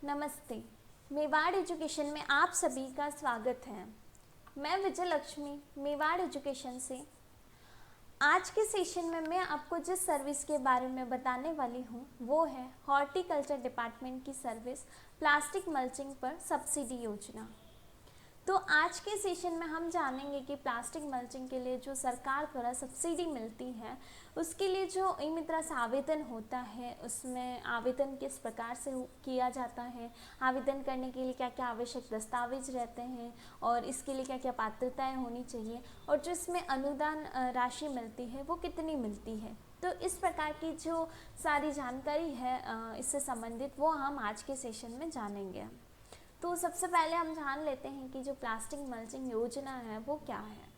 नमस्ते। मेवाड़ एजुकेशन में आप सभी का स्वागत है। मैं विजय लक्ष्मी मेवाड़ एजुकेशन से। आज के सेशन में मैं आपको जिस सर्विस के बारे में बताने वाली हूँ वो है हॉर्टिकल्चर डिपार्टमेंट की सर्विस प्लास्टिक मल्चिंग पर सब्सिडी योजना। तो आज के सेशन में हम जानेंगे कि प्लास्टिक मल्चिंग के लिए जो सरकार द्वारा सब्सिडी मिलती है उसके लिए जो ई मित्रा से आवेदन होता है उसमें आवेदन किस प्रकार से किया जाता है, आवेदन करने के लिए क्या क्या आवश्यक दस्तावेज रहते हैं और इसके लिए क्या क्या पात्रताएं होनी चाहिए और जो इसमें अनुदान राशि मिलती है वो कितनी मिलती है। तो इस प्रकार की जो सारी जानकारी है इससे संबंधित वो हम आज के सेशन में जानेंगे। तो सबसे पहले हम जान लेते हैं कि जो प्लास्टिक मल्चिंग योजना है वो क्या है।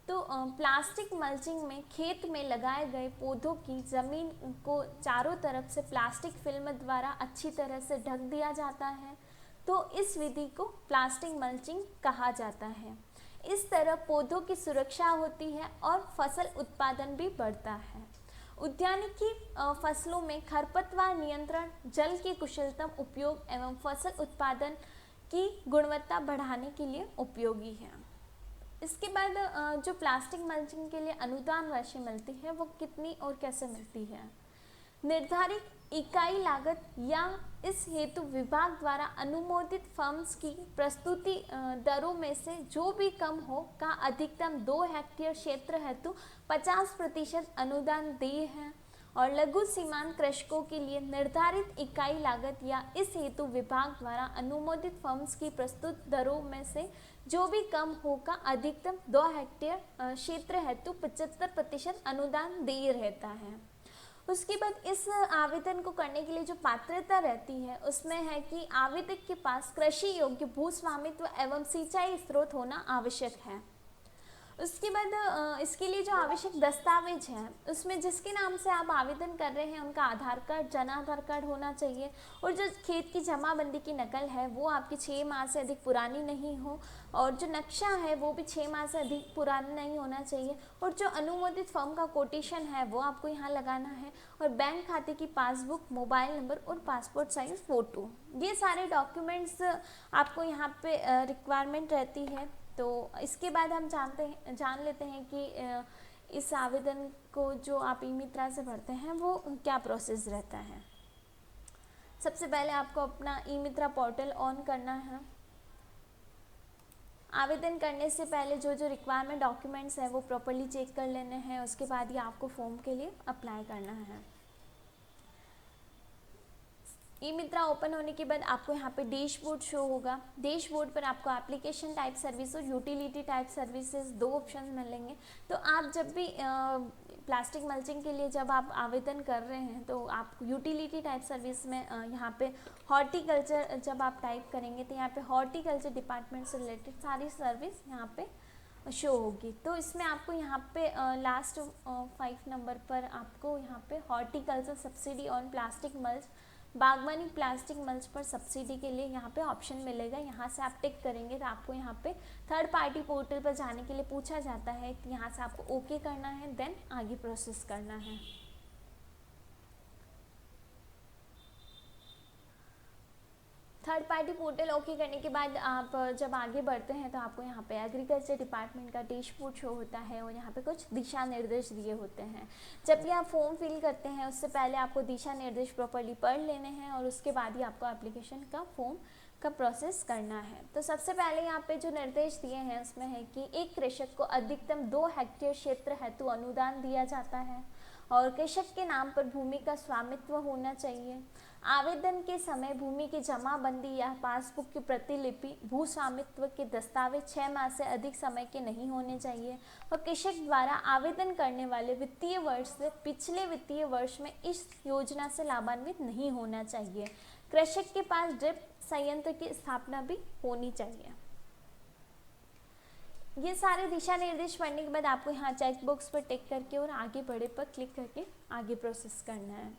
तो प्लास्टिक मल्चिंग में खेत में लगाए गए पौधों की ज़मीन को चारों तरफ से प्लास्टिक फिल्म द्वारा अच्छी तरह से ढक दिया जाता है। तो इस विधि को प्लास्टिक मल्चिंग कहा जाता है। इस तरह पौधों की सुरक्षा होती है और फसल उत्पादन भी बढ़ता है। उद्यानिकी फसलों में खरपतवार नियंत्रण, जल के कुशलतम उपयोग एवं फसल उत्पादन की गुणवत्ता बढ़ाने के लिए उपयोगी है। इसके बाद जो प्लास्टिक मल्चिंग के लिए अनुदान राशि मिलती है वो कितनी और कैसे मिलती है। निर्धारित इकाई लागत या इस हेतु विभाग द्वारा अनुमोदित फर्म्स की प्रस्तुति दरों में से जो भी कम हो का अधिकतम 2 हेक्टेयर क्षेत्र हेतु 50% अनुदान दिए हैं और लघु सीमांत कृषकों के लिए निर्धारित इकाई लागत या इस हेतु विभाग द्वारा अनुमोदित फर्म्स की प्रस्तुत दरों में से जो भी कम हो का अधिकतम 2 हेक्टेयर क्षेत्र हेतु 75% अनुदान दिए रहता है। उसके बाद इस आवेदन को करने के लिए जो पात्रता रहती है उसमें है कि आवेदक के पास कृषि योग्य भू स्वामित्व एवं सिंचाई स्रोत होना आवश्यक है। उसके बाद इसके लिए जो आवश्यक दस्तावेज हैं उसमें जिसके नाम से आप आवेदन कर रहे हैं उनका आधार कार्ड, जन आधार कार्ड होना चाहिए और जो खेत की जमाबंदी की नकल है वो आपकी 6 माह से अधिक पुरानी नहीं हो और जो नक्शा है वो भी 6 माह से अधिक पुराना नहीं होना चाहिए और जो अनुमोदित फर्म का कोटेशन है वो आपको यहाँ लगाना है और बैंक खाते की पासबुक, मोबाइल नंबर और पासपोर्ट साइज फ़ोटो, ये सारे डॉक्यूमेंट्स आपको यहाँ पे रिक्वायरमेंट रहती है। तो इसके बाद हम जान लेते हैं कि इस आवेदन को जो आप ई मित्रा से भरते हैं वो क्या प्रोसेस रहता है। सबसे पहले आपको अपना ई मित्रा पोर्टल ऑन करना है। आवेदन करने से पहले जो जो रिक्वायरमेंट डॉक्यूमेंट्स हैं वो प्रॉपर्ली चेक कर लेने हैं। उसके बाद ही आपको फॉर्म के लिए अप्लाई करना है। ई मित्रा ओपन होने के बाद आपको यहाँ पे डैशबोर्ड शो होगा। डैशबोर्ड पर आपको एप्लीकेशन टाइप सर्विस और यूटिलिटी टाइप सर्विसेज 2 ऑप्शन मिलेंगे। तो आप जब भी प्लास्टिक मल्चिंग के लिए जब आप आवेदन कर रहे हैं तो आप यूटिलिटी टाइप सर्विस में यहाँ पे हॉर्टिकल्चर जब आप टाइप करेंगे तो यहाँ पे हॉर्टिकल्चर डिपार्टमेंट से रिलेटेड सारी सर्विस यहाँ पे शो होगी। तो इसमें आपको यहाँ पे लास्ट 5 नंबर पर आपको यहाँ पे horticulture subsidy on plastic mulch, बागवानी प्लास्टिक मल्च पर सब्सिडी के लिए यहाँ पे ऑप्शन मिलेगा। यहाँ से आप टिक करेंगे तो आपको यहाँ पे थर्ड पार्टी पोर्टल पर जाने के लिए पूछा जाता है कि यहाँ से आपको ओके करना है, देन आगे प्रोसेस करना है। थर्ड पार्टी पोर्टल ओके करने के बाद आप जब आगे बढ़ते हैं तो आपको यहाँ पे एग्रीकल्चर डिपार्टमेंट का डैशबोर्ड शो होता है और यहाँ पे कुछ दिशा निर्देश दिए होते हैं। जब भी आप फॉर्म फिल करते हैं उससे पहले आपको दिशा निर्देश प्रॉपर्ली पढ़ लेने हैं और उसके बाद ही आपको एप्लीकेशन का फॉर्म का प्रोसेस करना है। तो सबसे पहले यहाँ पे जो निर्देश दिए हैं उसमें है कि एक कृषक को अधिकतम 2 हेक्टेयर क्षेत्र हेतु अनुदान दिया जाता है और कृषक के नाम पर भूमि का स्वामित्व होना चाहिए। आवेदन के समय भूमि की जमाबंदी या पासबुक की प्रतिलिपि, भू स्वामित्व के दस्तावेज 6 माह से अधिक समय के नहीं होने चाहिए और कृषक द्वारा आवेदन करने वाले वित्तीय वर्ष से पिछले वित्तीय वर्ष में इस योजना से लाभान्वित नहीं होना चाहिए। कृषक के पास ड्रिप संयंत्र की स्थापना भी होनी चाहिए। ये सारे दिशा निर्देश पढ़ने के बाद आपको यहाँ चेक बॉक्स पर टिक करके और आगे बढ़े पर क्लिक करके आगे प्रोसेस करना है।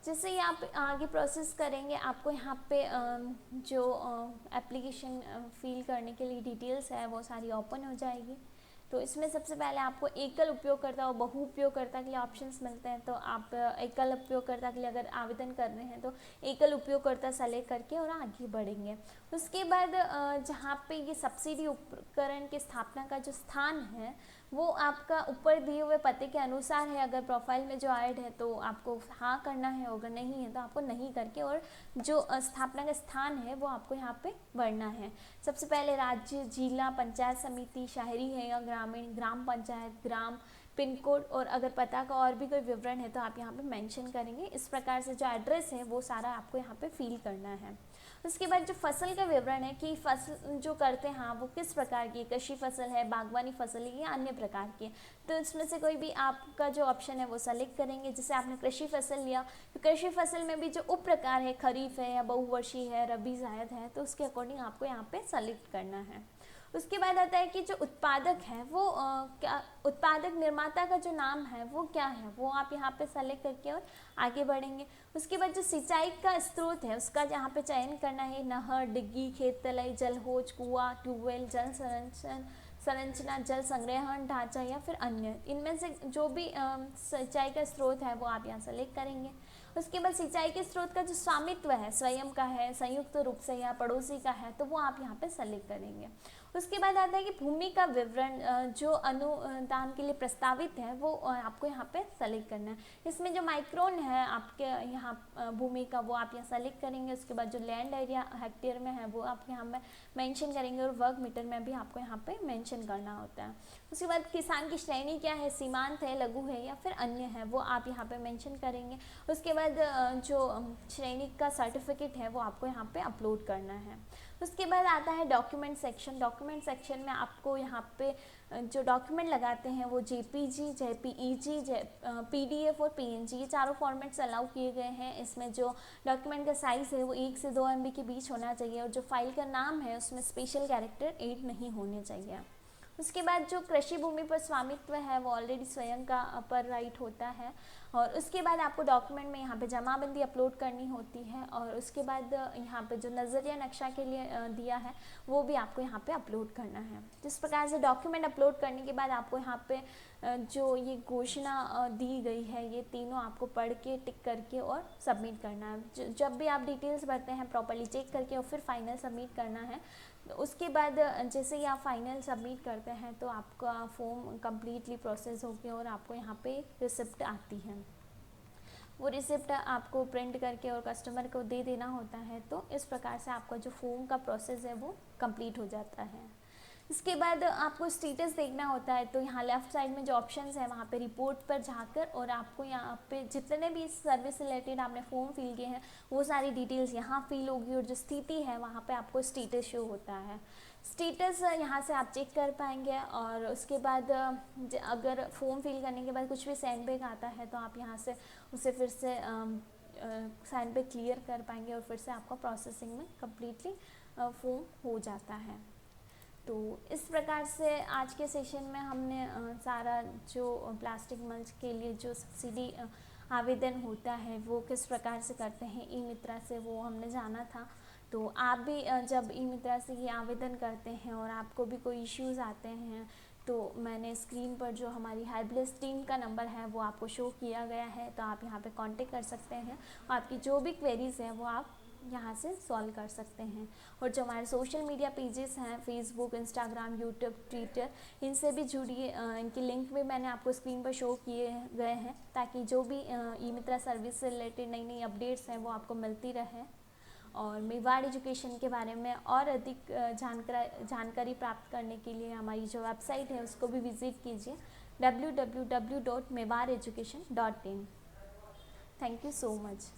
जैसे ही आप आगे प्रोसेस करेंगे आपको यहाँ पे जो एप्लीकेशन फिल करने के लिए डिटेल्स है वो सारी ओपन हो जाएगी। तो इसमें सबसे पहले आपको एकल उपयोगकर्ता और बहु उपयोगकर्ता के लिए ऑप्शंस मिलते हैं। तो आप एकल उपयोगकर्ता के लिए अगर आवेदन कर रहे हैं तो एकल उपयोगकर्ता सेलेक्ट करके और आगे बढ़ेंगे। उसके बाद जहाँ पे ये सब्सिडी उपकरण की स्थापना का जो स्थान है वो आपका ऊपर दिए हुए पते के अनुसार है। अगर प्रोफाइल में जो ऐड है तो आपको हाँ करना है, अगर नहीं है तो आपको नहीं करके और जो स्थापना का स्थान है वो आपको यहाँ पे भरना है। सबसे पहले राज्य, जिला, पंचायत समिति, शहरी है या ग्रामीण, ग्राम पंचायत, ग्राम, पिन कोड और अगर पता का और भी कोई विवरण है तो आप यहाँ पे मेंशन करेंगे। इस प्रकार से जो एड्रेस है वो सारा आपको यहाँ पे फिल करना है। उसके बाद जो फसल का विवरण है कि फसल जो करते हैं हाँ वो किस प्रकार की, कृषि फसल है, बागवानी फसल है या अन्य प्रकार की, तो इसमें से कोई भी आपका जो ऑप्शन है वो सेलेक्ट करेंगे। जैसे आपने कृषि फसल लिया तो कृषि फसल में भी जो उप प्रकार है, खरीफ है या बहुवर्षीय है, रबी, जायद है, तो उसके अकॉर्डिंग आपको यहाँ पे सेलेक्ट करना है। उसके बाद आता है कि जो उत्पादक है वो क्या, उत्पादक निर्माता का जो नाम है वो क्या है, वो आप यहाँ पे सेलेक्ट करके और आगे बढ़ेंगे। उसके बाद जो सिंचाई का स्रोत है उसका यहाँ पे चयन करना है, नहर, डिग्गी, खेत तलाई, जलहौज, कुआं, ट्यूबवेल, जल संरचना, जल संग्रहण ढांचा या फिर अन्य, इनमें से जो भी सिंचाई का स्रोत है वो आप यहाँ सेलेक्ट करेंगे। उसके बाद सिंचाई के स्रोत का जो स्वामित्व है, स्वयं का है, संयुक्त रूप से या पड़ोसी का है, तो वो आप यहाँ पे सेलेक्ट करेंगे। उसके बाद आता है कि भूमि का विवरण जो अनुदान के लिए प्रस्तावित है वो आपको यहाँ पे सेलेक्ट करना है। इसमें जो माइक्रोन है आपके यहाँ भूमि का वो आप यहाँ सेलेक्ट करेंगे। उसके बाद जो लैंड एरिया हेक्टेयर में है वो आप यहाँ में मेंशन करेंगे और वर्ग मीटर में भी आपको यहाँ पे मेंशन करना होता है। उसके बाद किसान की श्रेणी क्या है, सीमांत है, लघु है या फिर अन्य है, वो आप यहाँ पे मेंशन करेंगे। उसके बाद जो श्रेणी का सर्टिफिकेट है वो आपको यहाँ पे अपलोड करना है। उसके बाद आता है डॉक्यूमेंट सेक्शन। डॉक्यूमेंट सेक्शन में आपको यहाँ पे जो डॉक्यूमेंट लगाते हैं वो जेपीजी, जेपीईजी, पीडीएफ और पीएनजी, ये चारों फॉर्मेट्स अलाउ किए गए हैं। इसमें जो डॉक्यूमेंट का साइज़ है वो 1 से 2 MB के बीच होना चाहिए और जो फाइल का नाम है उसमें स्पेशल कैरेक्टर ऐड नहीं होने चाहिए। उसके बाद जो कृषि भूमि पर स्वामित्व है वो ऑलरेडी स्वयं का पर राइट होता है। और उसके बाद आपको डॉक्यूमेंट में यहाँ पे जमाबंदी अपलोड करनी होती है और उसके बाद यहाँ पे जो नज़रिया नक्शा के लिए दिया है वो भी आपको यहाँ पे अपलोड करना है। जिस प्रकार से डॉक्यूमेंट अपलोड करने के बाद आपको यहाँ पे जो ये घोषणा दी गई है ये तीनों आपको पढ़ के टिक करके और सबमिट करना है। जब भी आप डिटेल्स भरते हैं प्रॉपर्ली चेक करके और फिर फाइनल सबमिट करना है। उसके बाद जैसे ही आप फाइनल सबमिट करते हैं तो आपका फॉर्म कम्प्लीटली प्रोसेस हो गया और आपको यहाँ पे रिसिप्ट आती है। वो रिसिप्ट आपको प्रिंट करके और कस्टमर को दे देना होता है। तो इस प्रकार से आपका जो फॉर्म का प्रोसेस है वो कंप्लीट हो जाता है। इसके बाद आपको स्टेटस देखना होता है। तो यहाँ लेफ़्ट साइड में जो ऑप्शंस है वहाँ पे रिपोर्ट पर जाकर और आपको यहाँ पे जितने भी सर्विस से रिलेटेड आपने फॉर्म फिल किए हैं वो सारी डिटेल्स यहाँ फिल होगी और जो स्थिति है वहाँ पे आपको स्टेटस शो होता है। स्टेटस यहाँ से आप चेक कर पाएंगे और उसके बाद अगर फॉर्म फिल करने के बाद कुछ भी सेंडबैक आता है तो आप यहाँ से उसे फिर से सेंडबैक क्लियर कर पाएंगे और फिर से आपका प्रोसेसिंग में कम्प्लीटली फॉर्म हो जाता है। तो इस प्रकार से आज के सेशन में हमने सारा जो प्लास्टिक मल्च के लिए जो सब्सिडी आवेदन होता है वो किस प्रकार से करते हैं ई मित्रा से वो हमने जाना था। तो आप भी जब ई मित्रा से ये आवेदन करते हैं और आपको भी कोई इश्यूज़ आते हैं तो मैंने स्क्रीन पर जो हमारी हेल्पलेस टीम का नंबर है वो आपको शो किया गया है। तो आप यहाँ पे कांटेक्ट कर सकते हैं। आपकी जो भी क्वेरीज़ हैं वो आप यहाँ से सॉल्व कर सकते हैं। और जो हमारे सोशल मीडिया पेजेस हैं फेसबुक, इंस्टाग्राम, यूट्यूब, ट्विटर, इनसे भी जुड़िए। इनकी लिंक भी मैंने आपको स्क्रीन पर शो किए गए हैं ताकि जो भी ई मित्रा सर्विस से रिलेटेड नई नई अपडेट्स हैं वो आपको मिलती रहे। और मेवाड़ एजुकेशन के बारे में और अधिक जानकारी प्राप्त करने के लिए हमारी जो वेबसाइट है उसको भी विज़िट कीजिए www.mewareducation.in। Thank you so much.